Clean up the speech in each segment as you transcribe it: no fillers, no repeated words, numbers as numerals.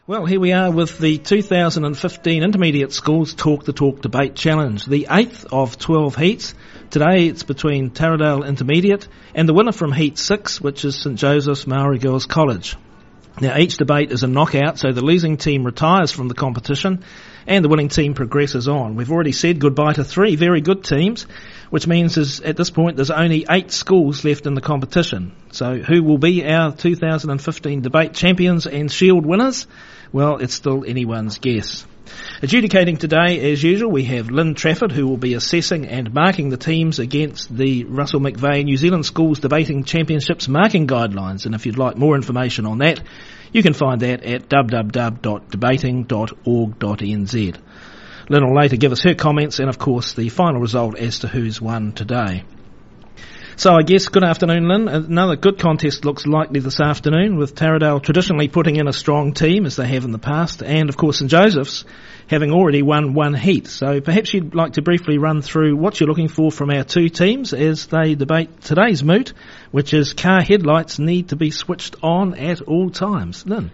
Well, here we are with the 2015 Intermediate Schools Talk the Talk Debate Challenge, the 8th of 12 heats. Today it's between Taradale Intermediate and the winner from Heat 6, which is St Joseph's Māori Girls College. Now, each debate is a knockout, so the losing team retires from the competition and the winning team progresses on. We've already said goodbye to 3 very good teams, which means at this point there's only 8 schools left in the competition. So who will be our 2015 debate champions and shield winners? Well, it's still anyone's guess. Adjudicating today, as usual, we have Lynn Trafford, who will be assessing and marking the teams against the Russell McVeigh New Zealand Schools Debating Championships marking guidelines. And if you'd like more information on that, you can find that at www.debating.org.nz. Lynn will later give us her comments and, of course, the final result as to who's won today. So I guess good afternoon, Lynn. Another good contest looks likely this afternoon, with Taradale traditionally putting in a strong team as they have in the past, and of course St Joseph's having already won 1 heat. So perhaps you'd like to briefly run through what you're looking for from our 2 teams as they debate today's moot, which is car headlights need to be switched on at all times. Lynn.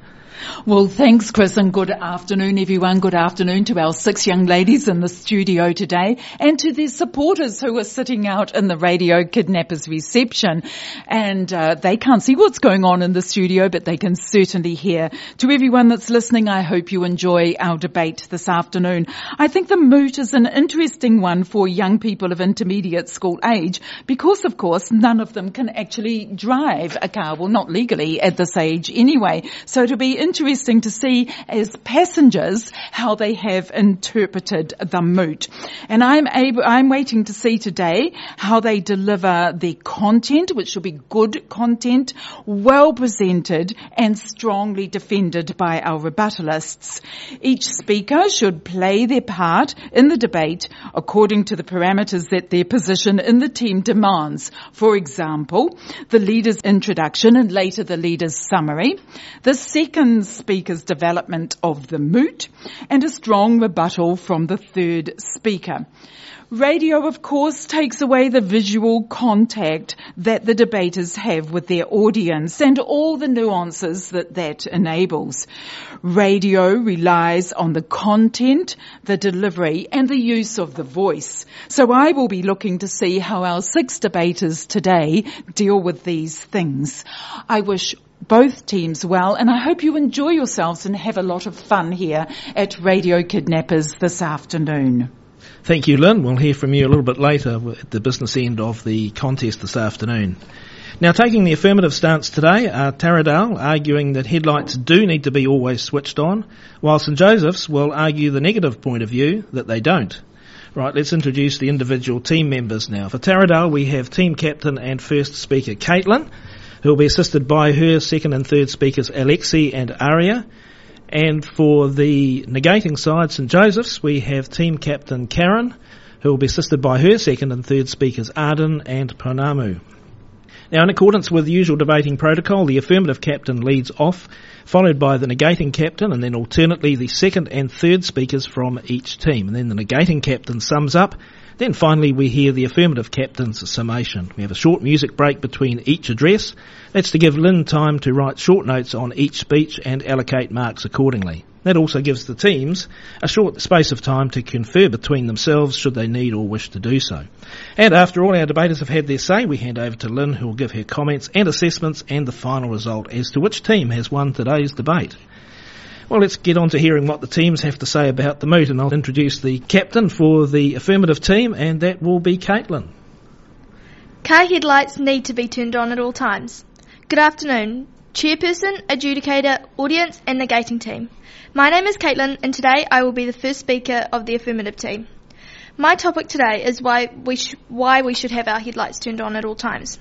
Well, thanks, Chris, and good afternoon, everyone. Good afternoon to our 6 young ladies in the studio today and to their supporters who are sitting out in the Radio Kidnappers reception. And they can't see what's going on in the studio, but they can certainly hear. To everyone that's listening, I hope you enjoy our debate this afternoon. I think the moot is an interesting one for young people of intermediate school age because, of course, none of them can actually drive a car. Well, not legally at this age anyway. So it'll be interesting to see as passengers how they have interpreted the moot. And I'm waiting to see today how they deliver their content, which will be good content, well presented and strongly defended by our rebuttalists. Each speaker should play their part in the debate according to the parameters that their position in the team demands. For example, the leader's introduction and later the leader's summary, the second speaker's development of the moot, and a strong rebuttal from the third speaker. Radio, of course, takes away the visual contact that the debaters have with their audience and all the nuances that enables. Radio relies on the content, the delivery, and the use of the voice. So I will be looking to see how our 6 debaters today deal with these things. I wish both teams well, and I hope you enjoy yourselves and have a lot of fun here at Radio Kidnappers this afternoon. Thank you, Lynn. We'll hear from you a little bit later at the business end of the contest this afternoon. Now, taking the affirmative stance today are Taradale, arguing that headlights do need to be always switched on, while St Joseph's will argue the negative point of view that they don't. Right, let's introduce the individual team members now. For Taradale, we have team captain and first speaker Caitlin, who will be assisted by her second and third speakers Alexi and Aria. And for the negating side, St Joseph's, we have team captain Karen, who will be assisted by her second and third speakers Arden and Ponamu. Now, in accordance with the usual debating protocol, the affirmative captain leads off, followed by the negating captain, and then alternately the second and third speakers from each team. And then the negating captain sums up. Then finally we hear the affirmative captain's summation. We have a short music break between each address. That's to give Lynn time to write short notes on each speech and allocate marks accordingly. That also gives the teams a short space of time to confer between themselves should they need or wish to do so. And after all our debaters have had their say, we hand over to Lynn, who will give her comments and assessments and the final result as to which team has won today's debate. Well, let's get on to hearing what the teams have to say about the moot, and I'll introduce the captain for the affirmative team, and that will be Caitlin. Car headlights need to be turned on at all times. Good afternoon, chairperson, adjudicator, audience and negating team. My name is Caitlin, and today I will be the first speaker of the affirmative team. My topic today is why we should have our headlights turned on at all times.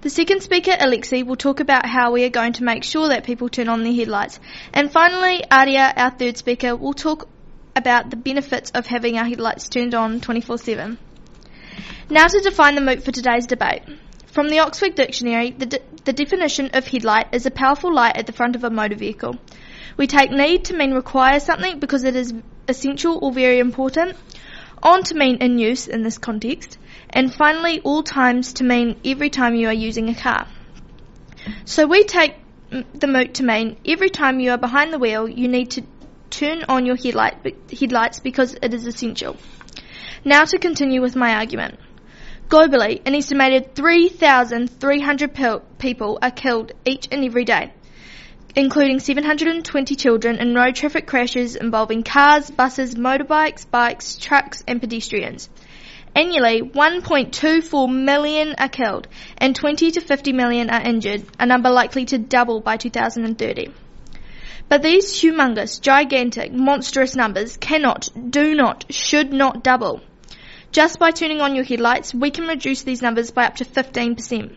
The second speaker, Alexi, will talk about how we are going to make sure that people turn on their headlights. And finally, Aria, our third speaker, will talk about the benefits of having our headlights turned on 24/7. Now to define the moot for today's debate. From the Oxford Dictionary, the definition of headlight is a powerful light at the front of a motor vehicle. We take need to mean require something because it is essential or very important. On to mean in use in this context. And finally, all times to mean every time you are using a car. So we take the moot to mean every time you are behind the wheel, you need to turn on your headlights because it is essential. Now to continue with my argument. Globally, an estimated 3,300 people are killed each and every day, including 720 children in road traffic crashes involving cars, buses, motorbikes, bikes, trucks and pedestrians. Annually, 1.24 million are killed and 20 to 50 million are injured, a number likely to double by 2030. But these humongous, gigantic, monstrous numbers cannot, do not, should not double. Just by turning on your headlights, we can reduce these numbers by up to 15%.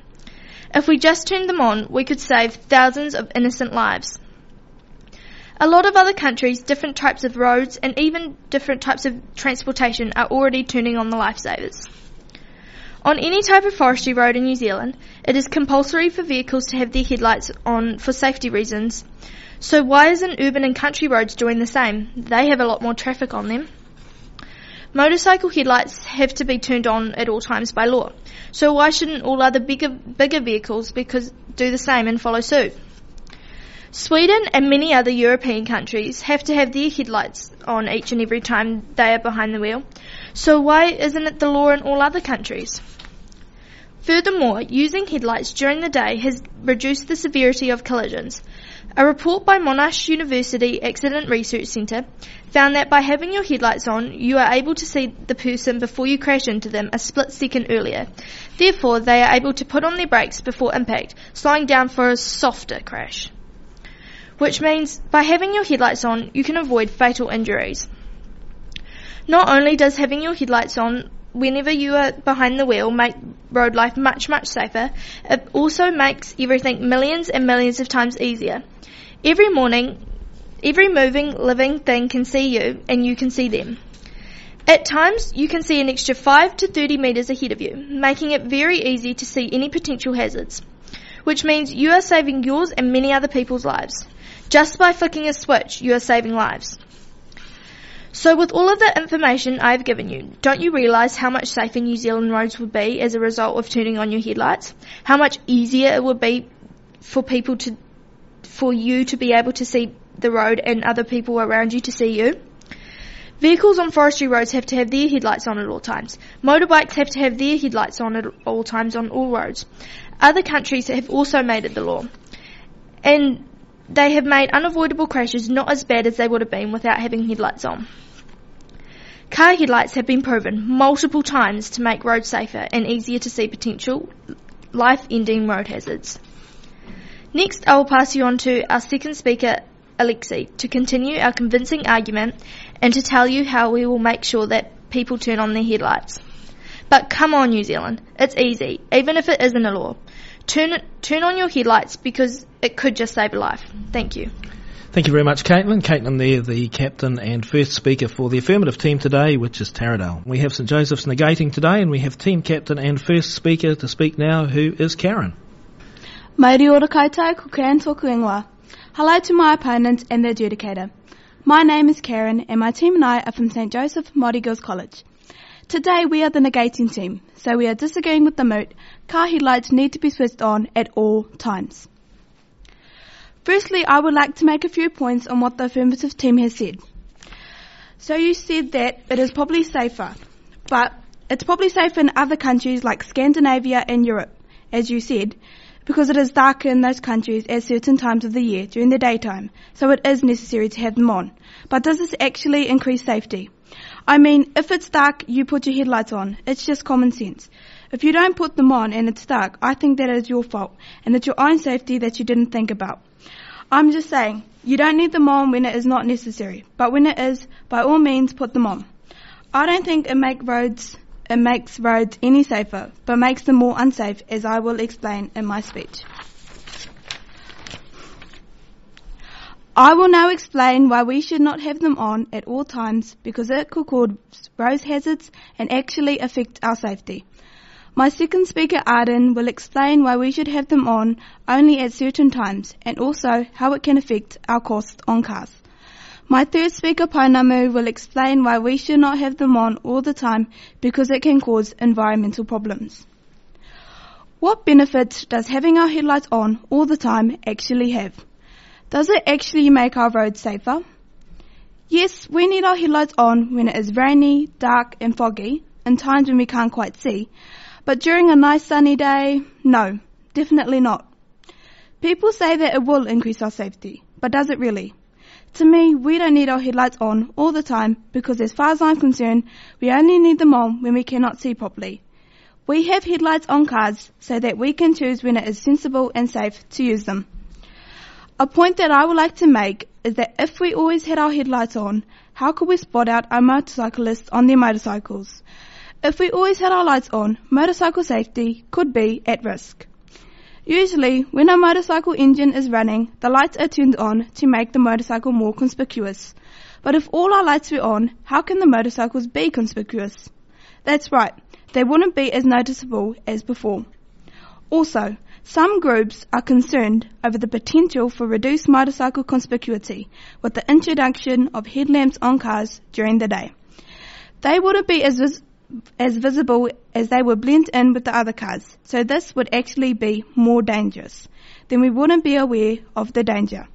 If we just turned them on, we could save thousands of innocent lives. A lot of other countries, different types of roads, and even different types of transportation are already turning on the lifesavers. On any type of forestry road in New Zealand, it is compulsory for vehicles to have their headlights on for safety reasons. So why isn't urban and country roads doing the same? They have a lot more traffic on them. Motorcycle headlights have to be turned on at all times by law. So why shouldn't all other bigger vehicles do the same and follow suit? Sweden and many other European countries have to have their headlights on each and every time they are behind the wheel. So why isn't it the law in all other countries? Furthermore, using headlights during the day has reduced the severity of collisions. A report by Monash University Accident Research Centre found that by having your headlights on, you are able to see the person before you crash into them a split second earlier. Therefore, they are able to put on their brakes before impact, slowing down for a softer crash. Which means, by having your headlights on, you can avoid fatal injuries. Not only does having your headlights on whenever you are behind the wheel make road life much, much safer, it also makes everything millions and millions of times easier. Every morning, every moving, living thing can see you, and you can see them. At times, you can see an extra 5 to 30 metres ahead of you, making it very easy to see any potential hazards, which means you are saving yours and many other people's lives. Just by flicking a switch, you are saving lives. So with all of the information I have given you, don't you realise how much safer New Zealand roads would be as a result of turning on your headlights? How much easier it would be for you to be able to see the road and other people around you to see you? Vehicles on forestry roads have to have their headlights on at all times. Motorbikes have to have their headlights on at all times on all roads. Other countries have also made it the law. And they have made unavoidable crashes not as bad as they would have been without having headlights on. Car headlights have been proven multiple times to make roads safer and easier to see potential life-ending road hazards. Next, I will pass you on to our second speaker, Alexi, to continue our convincing argument and to tell you how we will make sure that people turn on their headlights. But come on, New Zealand, it's easy, even if it isn't a law. Turn on your headlights because it could just save a life. Thank you. Thank you very much, Caitlin. Caitlin there, the captain and first speaker for the affirmative team today, which is Taradale. We have St Joseph's negating today, and we have team captain and first speaker to speak now, who is Karen. Māori ora kaitai ko Karen tōku ingoa. Hello to my opponent and the adjudicator. My name is Karen, and my team and I are from St Joseph Māori Girls College. Today we are the negating team, so we are disagreeing with the moot. Car headlights need to be switched on at all times. Firstly, I would like to make a few points on what the affirmative team has said. So you said that it is probably safer, but it's probably safer in other countries like Scandinavia and Europe, as you said, because it is darker in those countries at certain times of the year during the daytime, so it is necessary to have them on. But does this actually increase safety? I mean, if it's dark, you put your headlights on. It's just common sense. If you don't put them on and it's dark, I think that is your fault, and it's your own safety that you didn't think about. I'm just saying, you don't need them on when it is not necessary, but when it is, by all means put them on. I don't think it makes roads any safer, but makes them more unsafe, as I will explain in my speech. I will now explain why we should not have them on at all times, because it could cause road hazards and actually affect our safety. My second speaker, Arden, will explain why we should have them on only at certain times, and also how it can affect our cost on cars. My third speaker, Painamu, will explain why we should not have them on all the time, because it can cause environmental problems. What benefits does having our headlights on all the time actually have? Does it actually make our roads safer? Yes, we need our headlights on when it is rainy, dark and foggy, in times when we can't quite see, but during a nice sunny day, no, definitely not. People say that it will increase our safety, but does it really? To me, we don't need our headlights on all the time because as far as I'm concerned, we only need them on when we cannot see properly. We have headlights on cars so that we can choose when it is sensible and safe to use them. A point that I would like to make is that if we always had our headlights on, how could we spot out our motorcyclists on their motorcycles? If we always had our lights on, motorcycle safety could be at risk. Usually, when a motorcycle engine is running, the lights are turned on to make the motorcycle more conspicuous. But if all our lights were on, how can the motorcycles be conspicuous? That's right, they wouldn't be as noticeable as before. Also, some groups are concerned over the potential for reduced motorcycle conspicuity with the introduction of headlamps on cars during the day. They wouldn't be as visible as they would blend in with the other cars, so this would actually be more dangerous. Then we wouldn't be aware of the danger.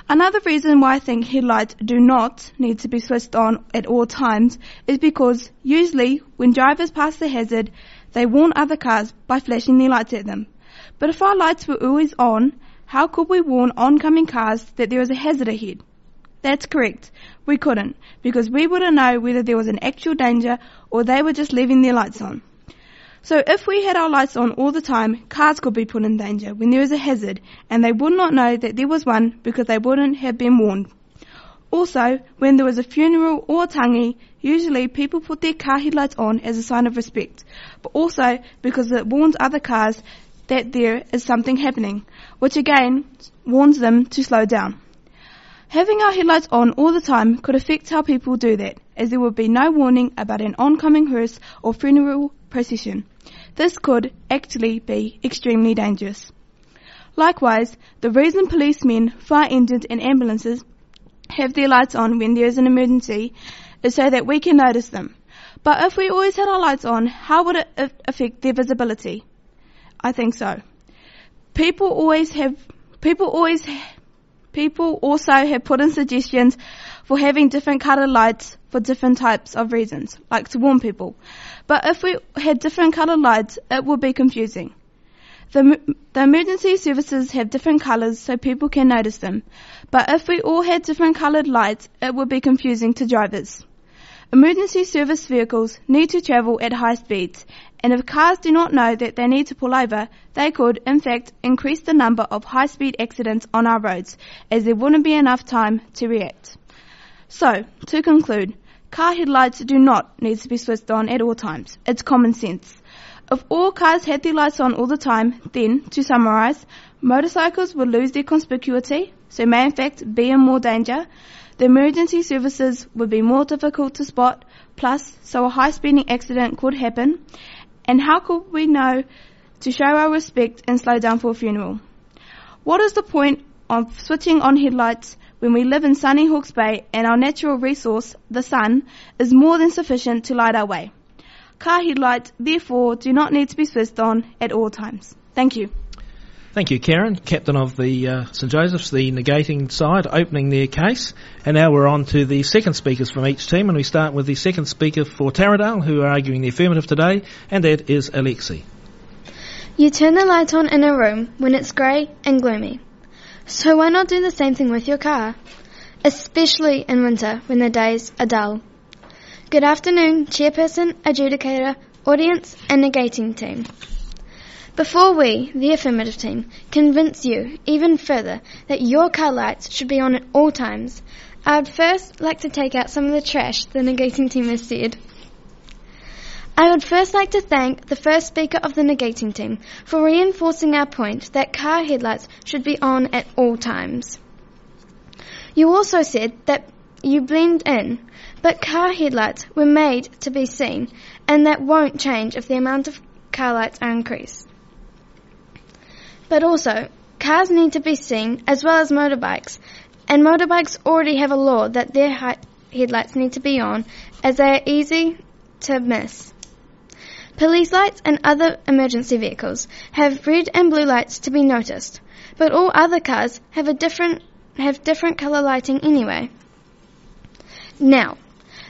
Another reason why I think headlights do not need to be switched on at all times is because usually when drivers pass the hazard, they warn other cars by flashing their lights at them. But if our lights were always on, how could we warn oncoming cars that there is a hazard ahead? That's correct. We couldn't, because we wouldn't know whether there was an actual danger or they were just leaving their lights on. So if we had our lights on all the time, cars could be put in danger when there is a hazard, and they would not know that there was one because they wouldn't have been warned. Also, when there was a funeral or a tangi, usually people put their car headlights on as a sign of respect, but also because it warns other cars that there is something happening, which again warns them to slow down. Having our headlights on all the time could affect how people do that, as there would be no warning about an oncoming hearse or funeral procession. This could actually be extremely dangerous. Likewise, the reason policemen, fire engines and ambulances have their lights on when there is an emergency is so that we can notice them. But if we always had our lights on, how would it affect their visibility? I think so. People also have put in suggestions for having different coloured lights for different types of reasons, like to warn people. But if we had different coloured lights, it would be confusing. The emergency services have different colours so people can notice them. But if we all had different coloured lights, it would be confusing to drivers. Emergency service vehicles need to travel at high speeds, and if cars do not know that they need to pull over, they could, in fact, increase the number of high-speed accidents on our roads, as there wouldn't be enough time to react. So, to conclude, car headlights do not need to be switched on at all times. It's common sense. If all cars had their lights on all the time, then, to summarise, motorcycles would lose their conspicuity, so may in fact be in more danger. The emergency services would be more difficult to spot, plus, so a high-speeding accident could happen. And how could we know to show our respect and slow down for a funeral? What is the point of switching on headlights when we live in sunny Hawke's Bay and our natural resource, the sun, is more than sufficient to light our way? Car headlights, therefore, do not need to be switched on at all times. Thank you. Thank you, Karen, captain of the St Joseph's, the negating side, opening their case. And now we're on to the second speakers from each team, and we start with the second speaker for Taradale, who are arguing the affirmative today, and that is Alexi. You turn the light on in a room when it's grey and gloomy. So why not do the same thing with your car? Especially in winter when the days are dull. Good afternoon, chairperson, adjudicator, audience and negating team. Before we, the affirmative team, convince you even further that your car lights should be on at all times, I would first like to take out some of the trash the negating team has said. I would first like to thank the first speaker of the negating team for reinforcing our point that car headlights should be on at all times. You also said that you blend in, but car headlights were made to be seen, and that won't change if the amount of car lights are increased. But also, cars need to be seen as well as motorbikes, and motorbikes already have a law that their headlights need to be on, as they are easy to miss. Police lights and other emergency vehicles have red and blue lights to be noticed, but all other cars have different colour lighting anyway. Now,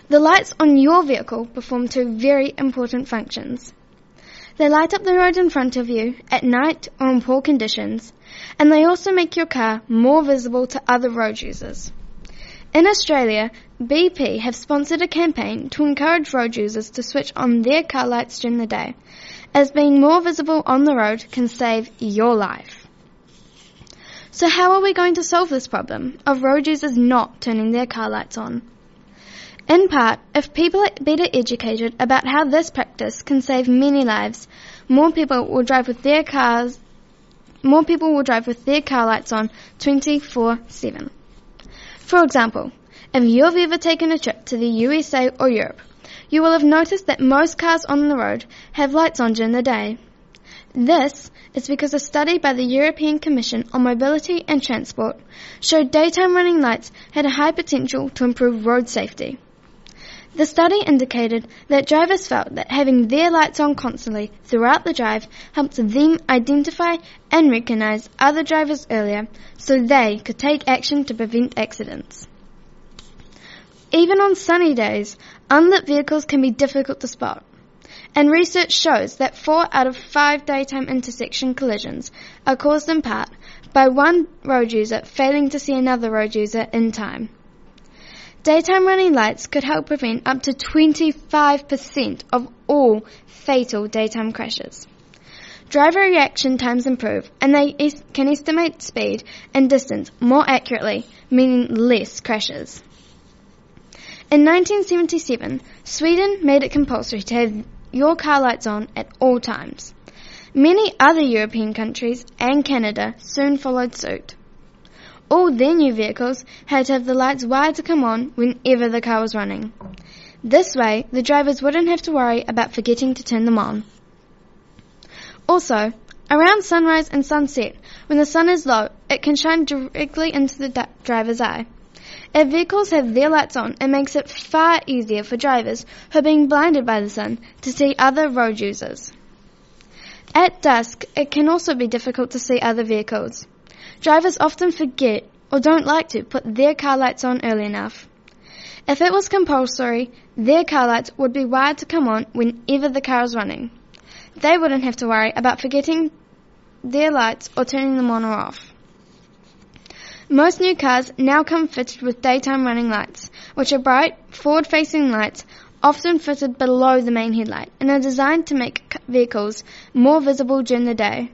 the lights on your vehicle perform two very important functions. They light up the road in front of you at night or in poor conditions, and they also make your car more visible to other road users. In Australia, BP have sponsored a campaign to encourage road users to switch on their car lights during the day, as being more visible on the road can save your life. So how are we going to solve this problem of road users not turning their car lights on? In part, if people are better educated about how this practice can save many lives, more people will drive with their car lights on 24/7. For example, if you've ever taken a trip to the USA or Europe, you will have noticed that most cars on the road have lights on during the day. This is because a study by the European Commission on Mobility and Transport showed daytime running lights had a high potential to improve road safety. The study indicated that drivers felt that having their lights on constantly throughout the drive helped them identify and recognise other drivers earlier so they could take action to prevent accidents. Even on sunny days, unlit vehicles can be difficult to spot, and research shows that 4 out of 5 daytime intersection collisions are caused in part by one road user failing to see another road user in time. Daytime running lights could help prevent up to 25% of all fatal daytime crashes. Driver reaction times improve, and they can estimate speed and distance more accurately, meaning less crashes. In 1977, Sweden made it compulsory to have your car lights on at all times. Many other European countries and Canada soon followed suit. All their new vehicles had to have the lights wired to come on whenever the car was running. This way, the drivers wouldn't have to worry about forgetting to turn them on. Also, around sunrise and sunset, when the sun is low, it can shine directly into the driver's eye. If vehicles have their lights on, it makes it far easier for drivers who are being blinded by the sun to see other road users. At dusk, it can also be difficult to see other vehicles. Drivers often forget or don't like to put their car lights on early enough. If it was compulsory, their car lights would be wired to come on whenever the car is running. They wouldn't have to worry about forgetting their lights or turning them on or off. Most new cars now come fitted with daytime running lights, which are bright, forward-facing lights often fitted below the main headlight and are designed to make vehicles more visible during the day.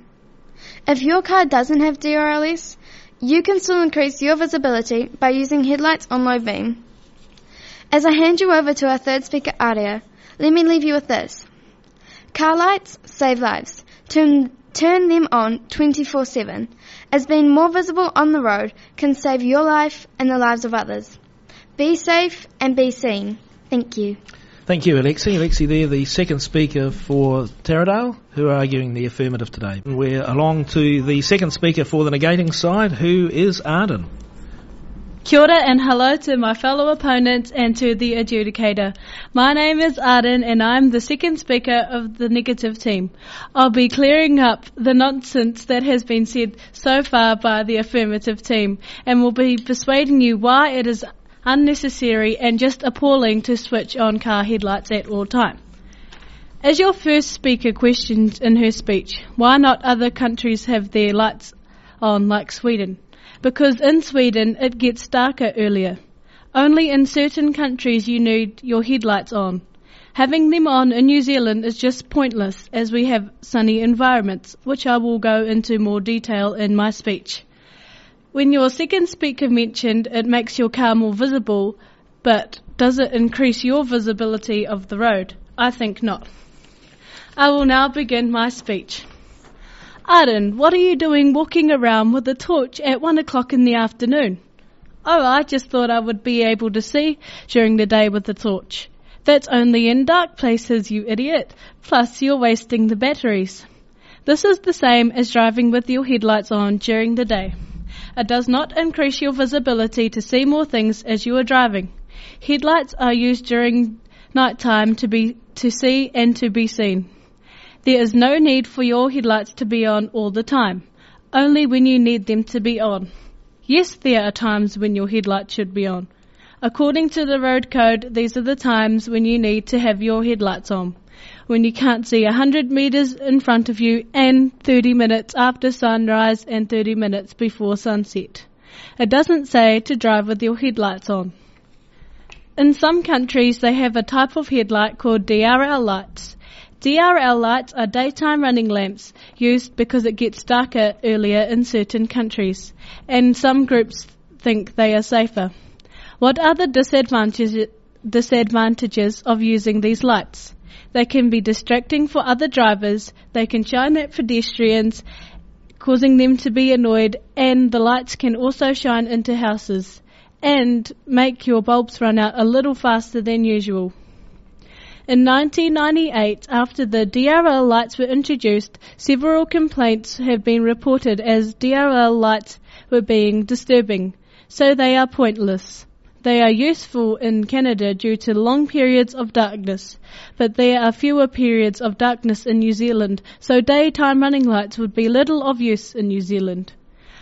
If your car doesn't have DRLS, you can still increase your visibility by using headlights on low beam. As I hand you over to our third speaker, Aria, let me leave you with this. Car lights save lives. Turn them on 24/7, as being more visible on the road can save your life and the lives of others. Be safe and be seen. Thank you. Thank you, Alexi. Alexi there, the second speaker for Taradale, who are arguing the affirmative today. We're along to the second speaker for the negating side, who is Arden. Kia ora and hello to my fellow opponents and to the adjudicator. My name is Arden and I'm the second speaker of the negative team. I'll be clearing up the nonsense that has been said so far by the affirmative team and will be persuading you why it is unnecessary and just appalling to switch on car headlights at all time. As your first speaker questioned in her speech, why not other countries have their lights on like Sweden? Because in Sweden it gets darker earlier. Only in certain countries you need your headlights on. Having them on in New Zealand is just pointless as we have sunny environments, which I will go into more detail in my speech. When your second speaker mentioned it makes your car more visible, but does it increase your visibility of the road? I think not. I will now begin my speech. Arden, what are you doing walking around with a torch at 1 o'clock in the afternoon? Oh, I just thought I would be able to see during the day with the torch. That's only in dark places, you idiot. Plus, you're wasting the batteries. This is the same as driving with your headlights on during the day. It does not increase your visibility to see more things as you are driving. Headlights are used during night time to see and to be seen. There is no need for your headlights to be on all the time, only when you need them to be on. Yes, there are times when your headlights should be on. According to the road code, these are the times when you need to have your headlights on. When you can't see 100 metres in front of you and 30 minutes after sunrise and 30 minutes before sunset. It doesn't say to drive with your headlights on. In some countries, they have a type of headlight called DRL lights. DRL lights are daytime running lamps used because it gets darker earlier in certain countries, and some groups think they are safer. What are the disadvantages of using these lights? They can be distracting for other drivers, they can shine at pedestrians, causing them to be annoyed, and the lights can also shine into houses and make your bulbs run out a little faster than usual. In 1998, after the DRL lights were introduced, several complaints have been reported as DRL lights were being disturbing, so they are pointless. They are useful in Canada due to long periods of darkness, but there are fewer periods of darkness in New Zealand, so daytime running lights would be little of use in New Zealand.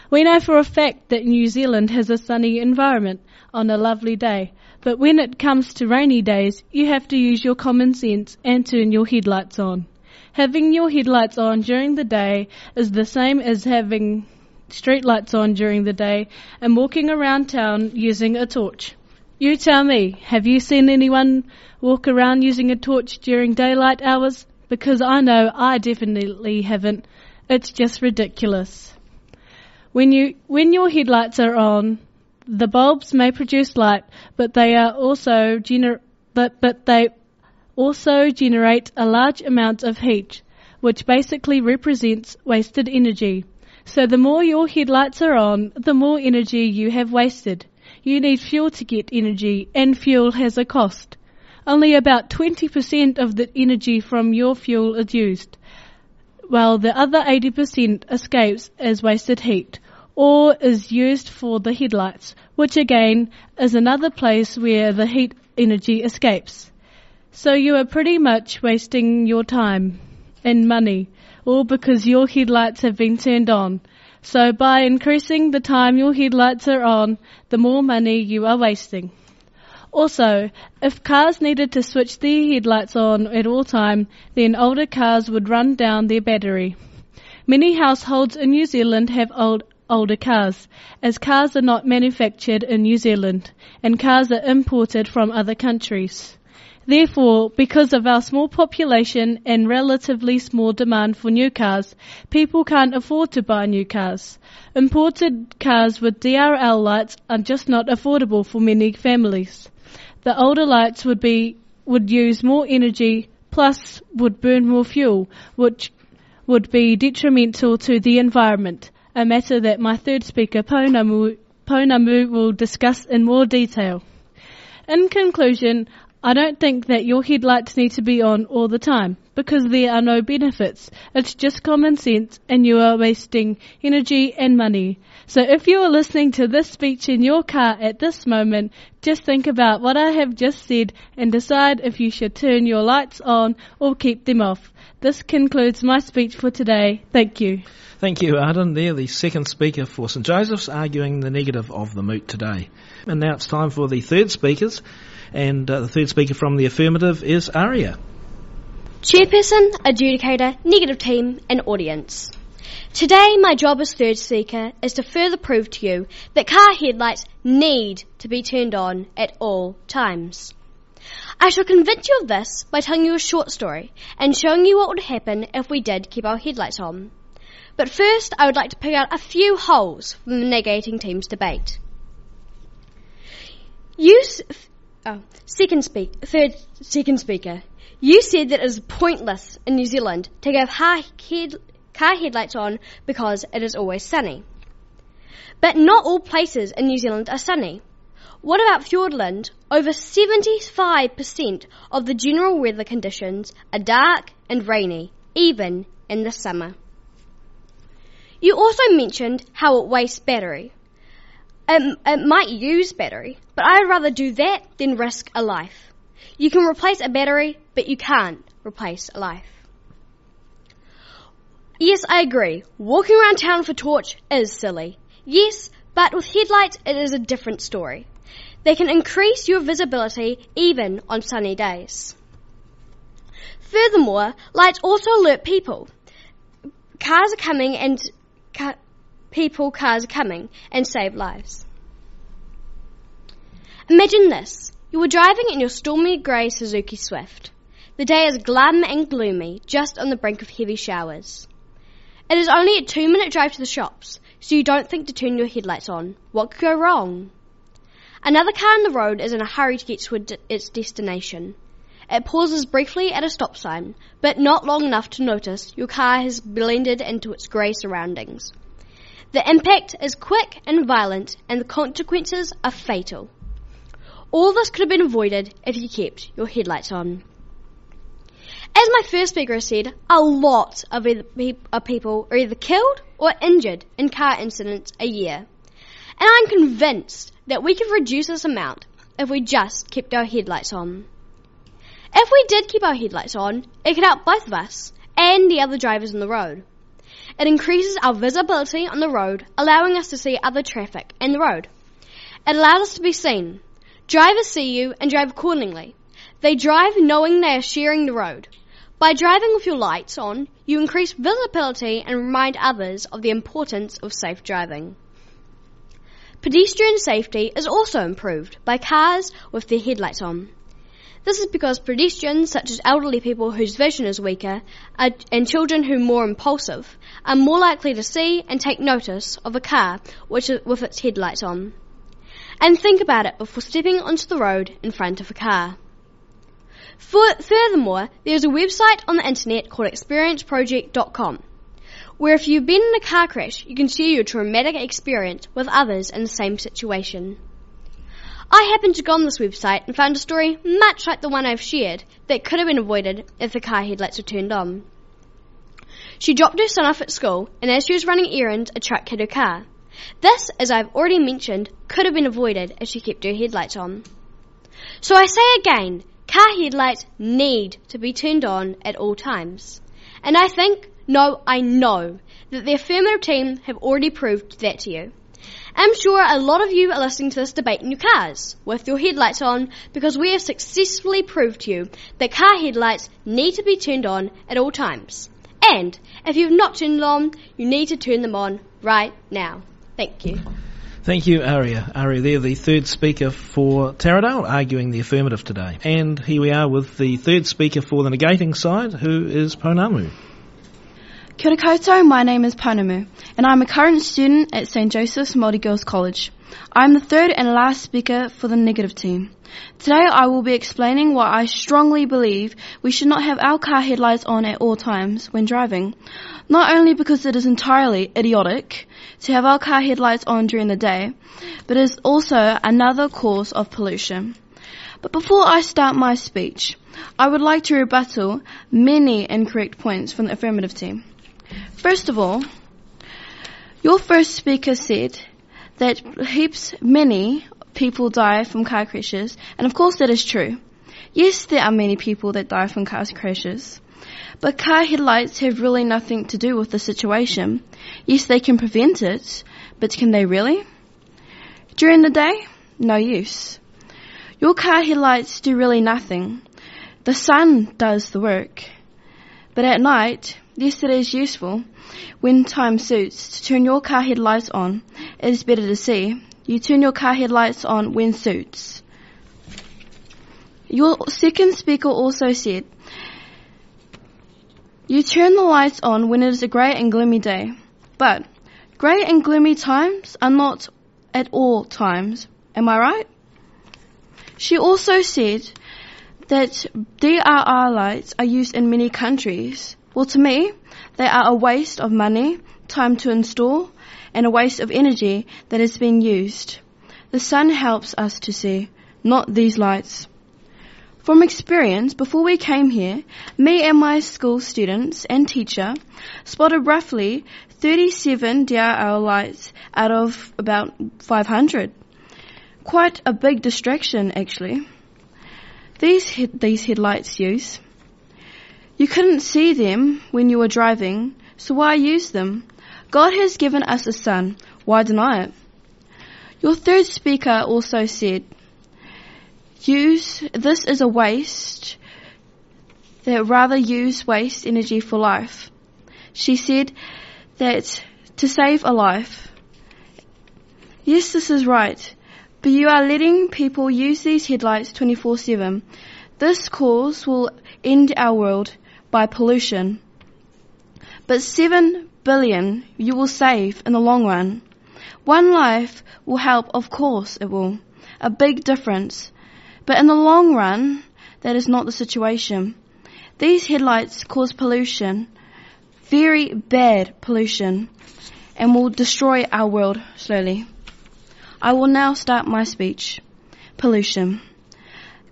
We know for a fact that New Zealand has a sunny environment on a lovely day, but when it comes to rainy days, you have to use your common sense and turn your headlights on. Having your headlights on during the day is the same as having street lights on during the day and walking around town using a torch. You tell me, have you seen anyone walk around using a torch during daylight hours? Because I know I definitely haven't. It's just ridiculous. When your headlights are on, the bulbs may produce light, but they also generate a large amount of heat, which basically represents wasted energy. So the more your headlights are on, the more energy you have wasted. You need fuel to get energy, and fuel has a cost. Only about 20% of the energy from your fuel is used, while the other 80% escapes as wasted heat, or is used for the headlights, which again is another place where the heat energy escapes. So you are pretty much wasting your time and money, all because your headlights have been turned on. So by increasing the time your headlights are on, the more money you are wasting. Also, if cars needed to switch their headlights on at all time, then older cars would run down their battery. Many households in New Zealand have older cars, as cars are not manufactured in New Zealand, and cars are imported from other countries. Therefore, because of our small population and relatively small demand for new cars, people can't afford to buy new cars. Imported cars with DRL lights are just not affordable for many families. The older lights would use more energy, plus would burn more fuel, which would be detrimental to the environment, a matter that my third speaker, Pounamu, will discuss in more detail. In conclusion, I don't think that your headlights need to be on all the time, because there are no benefits. It's just common sense, and you are wasting energy and money. So if you are listening to this speech in your car at this moment, just think about what I have just said and decide if you should turn your lights on or keep them off. This concludes my speech for today. Thank you. Thank you, Arden. There, the second speaker for St Joseph's, arguing the negative of the moot today. And now it's time for the third speakers. And the third speaker from the affirmative is Aria. Chairperson, adjudicator, negative team and audience. Today my job as third speaker is to further prove to you that car headlights need to be turned on at all times. I shall convince you of this by telling you a short story and showing you what would happen if we did keep our headlights on. But first I would like to pick out a few holes from the negating team's debate. Second speaker. You said that it is pointless in New Zealand to have car headlights on because it is always sunny. But not all places in New Zealand are sunny. What about Fiordland? Over 75% of the general weather conditions are dark and rainy, even in the summer. You also mentioned how it wastes battery. It might use battery, but I'd rather do that than risk a life. You can replace a battery, but you can't replace a life. Yes, I agree. Walking around town with a torch is silly. Yes, but with headlights it is a different story. They can increase your visibility even on sunny days. Furthermore, lights also alert people. Cars are coming and save lives. Imagine this. You were driving in your stormy grey Suzuki Swift. The day is glum and gloomy, just on the brink of heavy showers. It is only a 2-minute drive to the shops, so you don't think to turn your headlights on. What could go wrong? Another car on the road is in a hurry to get to its destination. It pauses briefly at a stop sign, but not long enough to notice your car has blended into its grey surroundings. The impact is quick and violent, and the consequences are fatal. All this could have been avoided if you kept your headlights on. As my first speaker said, a lot of people are either killed or injured in car incidents a year. And I'm convinced that we could reduce this amount if we just kept our headlights on. If we did keep our headlights on, it could help both of us and the other drivers on the road. It increases our visibility on the road, allowing us to see other traffic and the road. It allows us to be seen. Drivers see you and drive accordingly. They drive knowing they are sharing the road. By driving with your lights on, you increase visibility and remind others of the importance of safe driving. Pedestrian safety is also improved by cars with their headlights on. This is because pedestrians, such as elderly people whose vision is weaker and children who are more impulsive, are more likely to see and take notice of a car with its headlights on. And think about it before stepping onto the road in front of a car. Furthermore, there is a website on the internet called experienceproject.com, where if you've been in a car crash, you can share your traumatic experience with others in the same situation. I happened to go on this website and found a story much like the one I've shared that could have been avoided if the car headlights were turned on. She dropped her son off at school, and as she was running errands, a truck hit her car. This, as I've already mentioned, could have been avoided if she kept her headlights on. So I say again, car headlights need to be turned on at all times. And I know that the affirmative team have already proved that to you. I'm sure a lot of you are listening to this debate in your cars with your headlights on because we have successfully proved to you that car headlights need to be turned on at all times. And if you've not turned them on, you need to turn them on right now. Thank you. Thank you, Aria. Aria there, the third speaker for Taradale, arguing the affirmative today. And here we are with the third speaker for the negating side, who is Pounamu. Kia ora koutou, my name is Pounamu, and I'm a current student at St. Joseph's Māori Girls College. I'm the third and last speaker for the negative team. Today I will be explaining why I strongly believe we should not have our car headlights on at all times when driving. Not only because it is entirely idiotic to have our car headlights on during the day, but it is also another cause of pollution. But before I start my speech, I would like to rebuttal many incorrect points from the affirmative team. First of all, your first speaker said that many people die from car crashes, and of course that is true. Yes, there are many people that die from car crashes, but car headlights have really nothing to do with the situation. Yes, they can prevent it, but can they really? During the day, no use. Your car headlights do really nothing. The sun does the work. But at night, yes, it is useful. When time suits, to turn your car headlights on, it is better to see. You turn your car headlights on when suits. Your second speaker also said, you turn the lights on when it is a grey and gloomy day. But grey and gloomy times are not at all times. Am I right? She also said that DRR lights are used in many countries. Well, to me, they are a waste of money, time to install, and a waste of energy that has been used. The sun helps us to see, not these lights. From experience, before we came here, me and my school students and teacher spotted roughly 37 DRL lights out of about 500. Quite a big distraction, actually. These headlights use. You couldn't see them when you were driving So why use them? God has given us a sun. Why deny it? Your third speaker also said, this is a waste, that rather use waste energy for life. She said that to save a life. Yes, this is right, but you are letting people use these headlights 24/7. This cause will end our world by pollution. But 7 billion you will save in the long run. One life will help, of course it will. A big difference. But in the long run, that is not the situation. These headlights cause pollution, very bad pollution, and will destroy our world slowly. I will now start my speech. Pollution.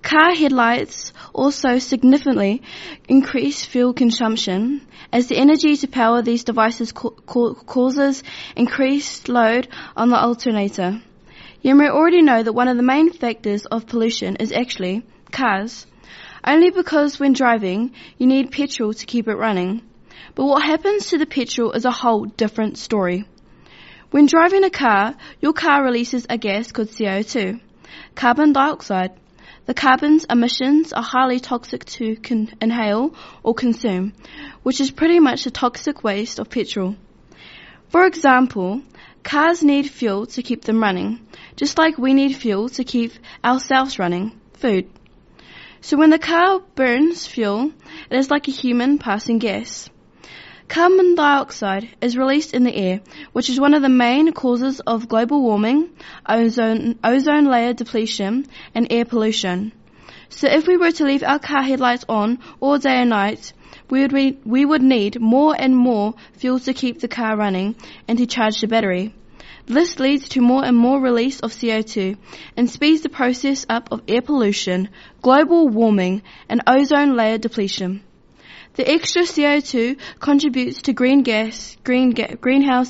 Car headlights also significantly increase fuel consumption, as the energy to power these devices causes increased load on the alternator. You may already know that one of the main factors of pollution is actually cars, only because when driving you need petrol to keep it running. But what happens to the petrol is a whole different story. When driving a car, your car releases a gas called CO2, carbon dioxide. The carbon's emissions are highly toxic to inhale or consume, which is pretty much the toxic waste of petrol. For example, cars need fuel to keep them running, just like we need fuel to keep ourselves running, food. So when the car burns fuel, it is like a human passing gas. Carbon dioxide is released in the air, which is one of the main causes of global warming, ozone layer depletion, and air pollution. So if we were to leave our car headlights on all day and night, we would need more and more fuel to keep the car running and to charge the battery. This leads to more and more release of CO2 and speeds the process up of air pollution, global warming, and ozone layer depletion. The extra CO2 contributes to greenhouse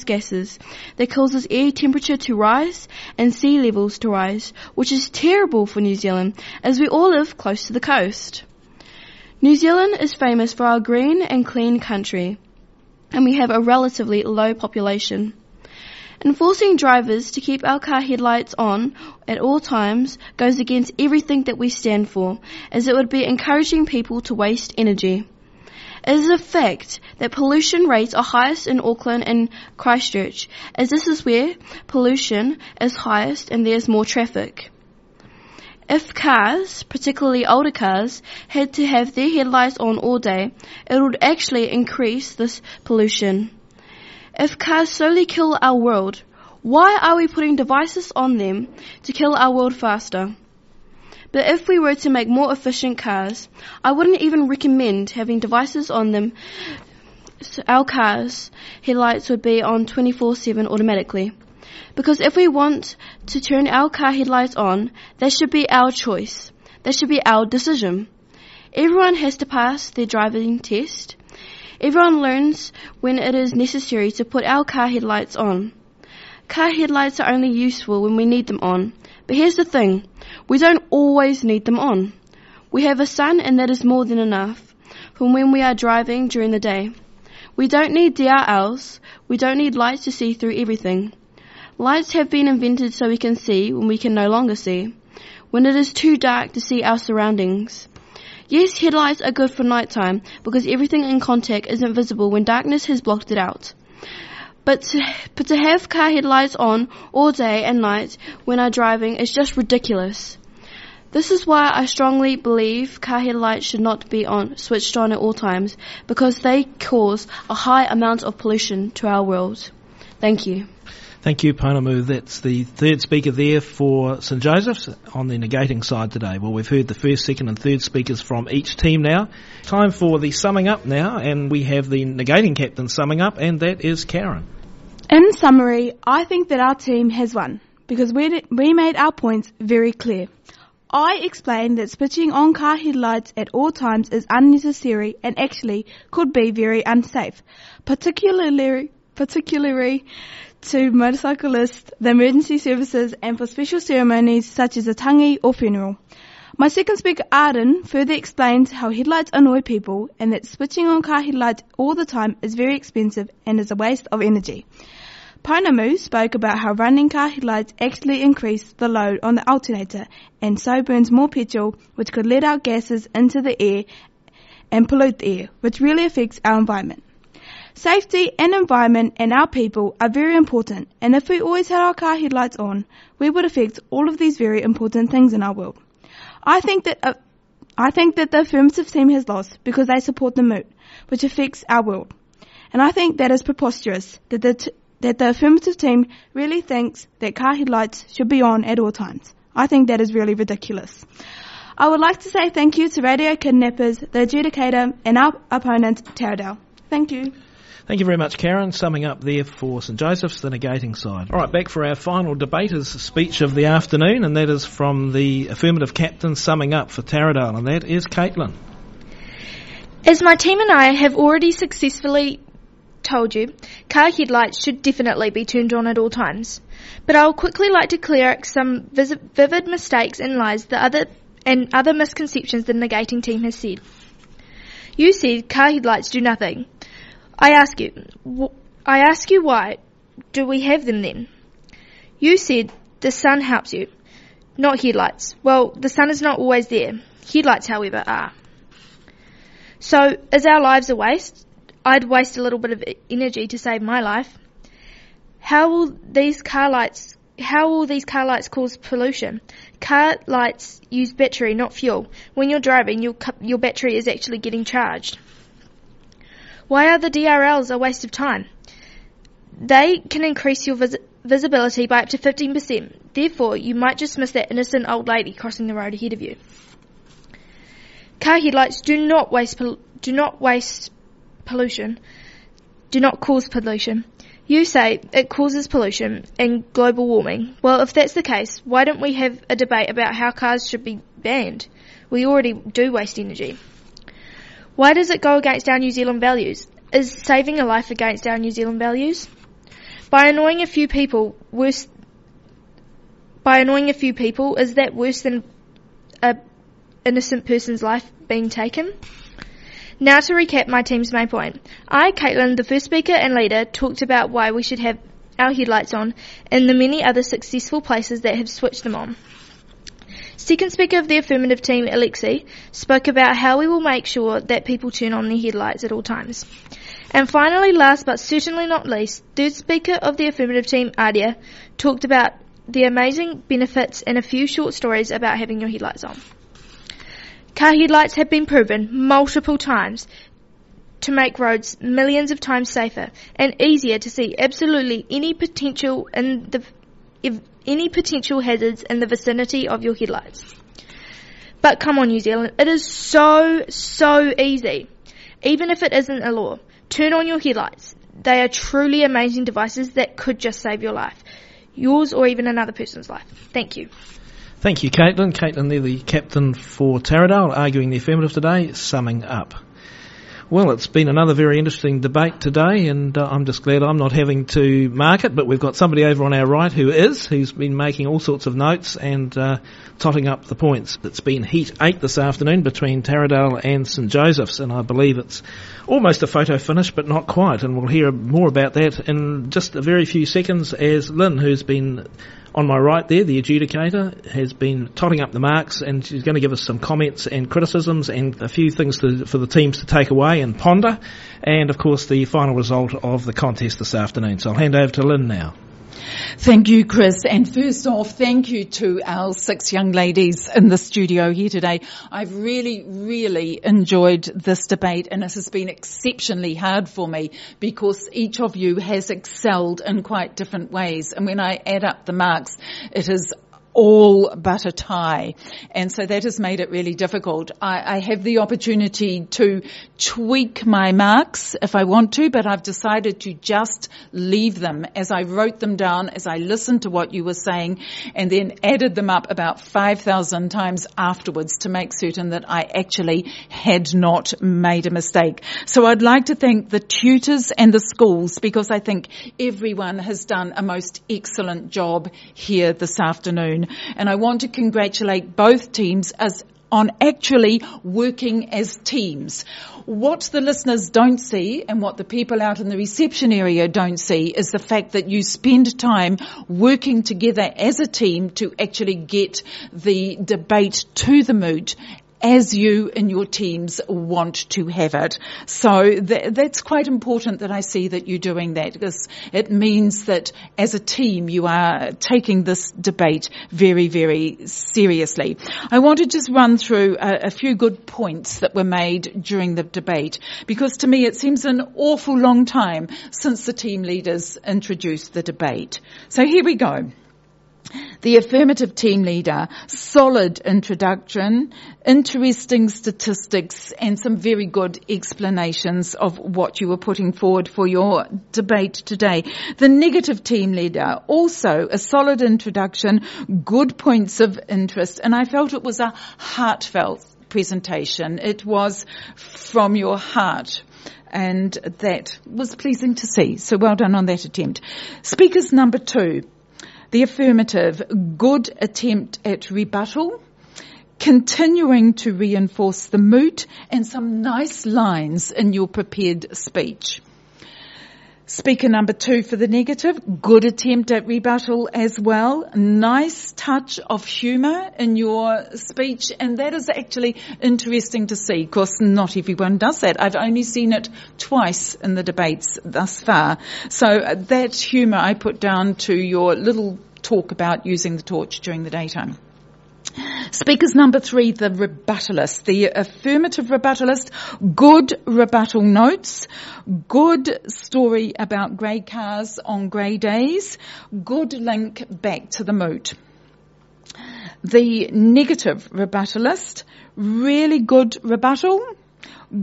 gases that causes air temperature to rise and sea levels to rise, which is terrible for New Zealand as we all live close to the coast. New Zealand is famous for our green and clean country, and we have a relatively low population. Enforcing drivers to keep our car headlights on at all times goes against everything that we stand for, as it would be encouraging people to waste energy. It is a fact that pollution rates are highest in Auckland and Christchurch, as this is where pollution is highest and there is more traffic. If cars, particularly older cars, had to have their headlights on all day, it would actually increase this pollution. If cars slowly kill our world, why are we putting devices on them to kill our world faster? But if we were to make more efficient cars, I wouldn't even recommend having devices on them. So our cars' headlights would be on 24/7 automatically. Because if we want to turn our car headlights on, that should be our choice. That should be our decision. Everyone has to pass their driving test. Everyone learns when it is necessary to put our car headlights on. Car headlights are only useful when we need them on. But here's the thing, we don't always need them on. We have a sun and that is more than enough from when we are driving during the day. We don't need DRLs, we don't need lights to see through everything. Lights have been invented so we can see when we can no longer see, when it is too dark to see our surroundings. Yes, headlights are good for nighttime because everything in contact isn't visible when darkness has blocked it out. But to have car headlights on all day and night when I'm driving is just ridiculous. This is why I strongly believe car headlights should not be switched on at all times, because they cause a high amount of pollution to our world. Thank you. Thank you, Pounamu. That's the third speaker there for St Joseph's on the negating side today. Well, we've heard the first, second and third speakers from each team now. Time for the summing up now, and we have the negating captain summing up, and that is Karen. In summary, I think that our team has won, because we made our points very clear. I explained that switching on car headlights at all times is unnecessary and actually could be very unsafe, particularly to motorcyclists, the emergency services and for special ceremonies such as a tangi or funeral. My second speaker, Arden, further explains how headlights annoy people and that switching on car headlights all the time is very expensive and is a waste of energy. Painamu spoke about how running car headlights actually increase the load on the alternator and so burns more petrol, which could let out gases into the air and pollute the air, which really affects our environment. Safety and environment and our people are very important, and if we always had our car headlights on, we would affect all of these very important things in our world. I think that the affirmative team has lost because they support the mood, which affects our world. And I think that is preposterous that the affirmative team really thinks that car headlights should be on at all times. I think that is really ridiculous. I would like to say thank you to Radio Kidnappers, the adjudicator, and our opponent, Taradale. Thank you. Thank you very much, Karen. Summing up there for St Joseph's, the negating side. All right, back for our final debater's speech of the afternoon, and that is from the affirmative captain summing up for Taradale, and that is Caitlin. As my team and I have already successfully told you, car headlights should definitely be turned on at all times. But I will quickly like to clear up some vivid mistakes and lies and other misconceptions the negating team has said. You said car headlights do nothing. I ask you why do we have them then? You said the sun helps you, not headlights. Well, the sun is not always there. Headlights, however, are. So, is our lives a waste? I'd waste a little bit of energy to save my life. How will these car lights cause pollution? Car lights use battery, not fuel. When you're driving, your battery is actually getting charged. Why are the DRLs a waste of time? They can increase your visibility by up to 15%. Therefore, you might just miss that innocent old lady crossing the road ahead of you. Car headlights do not cause pollution. You say it causes pollution and global warming. Well, if that's the case, why don't we have a debate about how cars should be banned? We already do waste energy. Why does it go against our New Zealand values? Is saving a life against our New Zealand values? By annoying a few people, is that worse than an innocent person's life being taken? Now to recap my team's main point. I, Caitlin, the first speaker and leader, talked about why we should have our headlights on and the many other successful places that have switched them on. Second speaker of the affirmative team, Alexi, spoke about how we will make sure that people turn on their headlights at all times. And finally, last but certainly not least, third speaker of the affirmative team, Adia, talked about the amazing benefits and a few short stories about having your headlights on. Car headlights have been proven multiple times to make roads millions of times safer and easier to see absolutely any potential hazards in the vicinity of your headlights. But come on, New Zealand, it is so easy. Even if it isn't a law, turn on your headlights. They are truly amazing devices that could just save your life. Yours or even another person's life. Thank you. Thank you, Caitlin. Caitlin, there, the captain for Taradale, arguing the affirmative today, summing up. Well, it's been another very interesting debate today, and I'm just glad I'm not having to mark it, but we've got somebody over on our right who's been making all sorts of notes and totting up the points. It's been heat 8 this afternoon between Taradale and St Joseph's, and I believe it's almost a photo finish, but not quite, and we'll hear more about that in just a very few seconds as Lynn, who's been on my right there, the adjudicator, has been totting up the marks, and she's going to give us some comments and criticisms and a few things for the teams to take away and ponder, and of course the final result of the contest this afternoon. So I'll hand over to Lynn now. Thank you, Chris. And first off, thank you to our 6 young ladies in the studio here today. I've really enjoyed this debate, and it has been exceptionally hard for me because each of you has excelled in quite different ways. And when I add up the marks, it is all but a tie. And so that has made it really difficult. I have the opportunity to tweak my marks if I want to, but I've decided to just leave them as I wrote them down, as I listened to what you were saying, and then added them up about 5,000 times afterwards to make certain that I actually had not made a mistake. So I'd like to thank the tutors and the schools, because I think everyone has done a most excellent job here this afternoon. afternoon. And I want to congratulate both teams on actually working as teams. What the listeners don't see and what the people out in the reception area don't see is the fact that you spend time working together as a team to actually get the debate to the moot as you and your teams want to have it. So that's quite important that I see that you're doing that, because it means that as a team you are taking this debate very, very seriously. I want to just run through a few good points that were made during the debate, because to me it seems an awful long time since the team leaders introduced the debate. So here we go. The affirmative team leader, solid introduction, interesting statistics and some very good explanations of what you were putting forward for your debate today. The negative team leader, also a solid introduction, good points of interest, and I felt it was a heartfelt presentation. It was from your heart. And that was pleasing to see. So well done on that attempt. Speakers number 2. The affirmative, good attempt at rebuttal, continuing to reinforce the moot, and some nice lines in your prepared speech. Speaker number 2 for the negative, good attempt at rebuttal as well. Nice touch of humour in your speech, and that is actually interesting to see, because not everyone does that. I've only seen it twice in the debates thus far. So that humour I put down to your little talk about using the torch during the daytime. Speakers number 3, the rebuttalist, the affirmative rebuttalist, good rebuttal notes, good story about grey cars on grey days, good link back to the moot. The negative rebuttalist, really good rebuttal,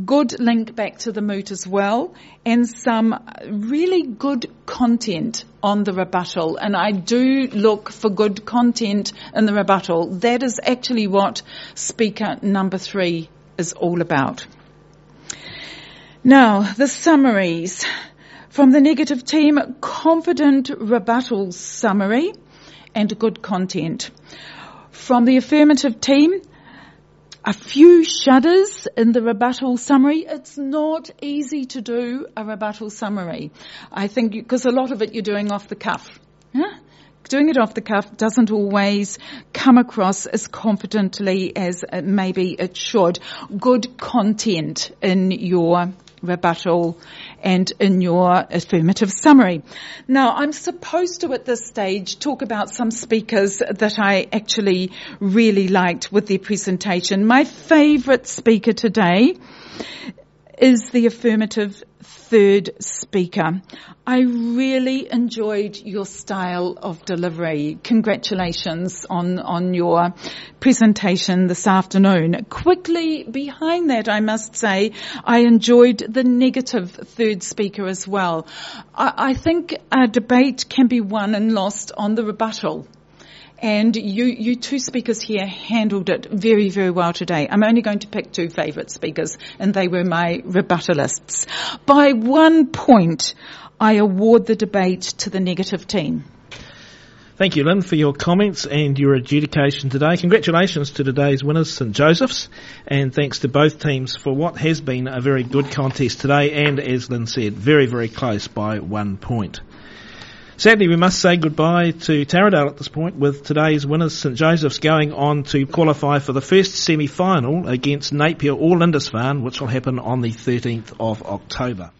good link back to the moot as well, and some really good content on the rebuttal. And I do look for good content in the rebuttal. That is actually what speaker number 3 is all about. Now, the summaries. From the negative team, confident rebuttal summary and good content. From the affirmative team, a few shudders in the rebuttal summary. It's not easy to do a rebuttal summary. I think because a lot of it you're doing off the cuff. Doing it off the cuff doesn't always come across as confidently as maybe it should. Good content in your rebuttal and in your affirmative summary. Now, I'm supposed to at this stage talk about some speakers that I actually really liked with their presentation. My favourite speaker today is the affirmative third speaker. I really enjoyed your style of delivery. Congratulations on your presentation this afternoon. Quickly behind that, I must say, I enjoyed the negative third speaker as well. I think a debate can be won and lost on the rebuttal. And you two speakers here handled it very, very well today. I'm only going to pick 2 favourite speakers, and they were my rebuttalists. By 1 point, I award the debate to the negative team. Thank you, Lynn, for your comments and your adjudication today. Congratulations to today's winners, St Joseph's, and thanks to both teams for what has been a very good contest today, and as Lynn said, very, very close by 1 point. Sadly, we must say goodbye to Taradale at this point, with today's winners, St Joseph's, going on to qualify for the first semi-final against Napier or Lindisfarne, which will happen on the 13th of October.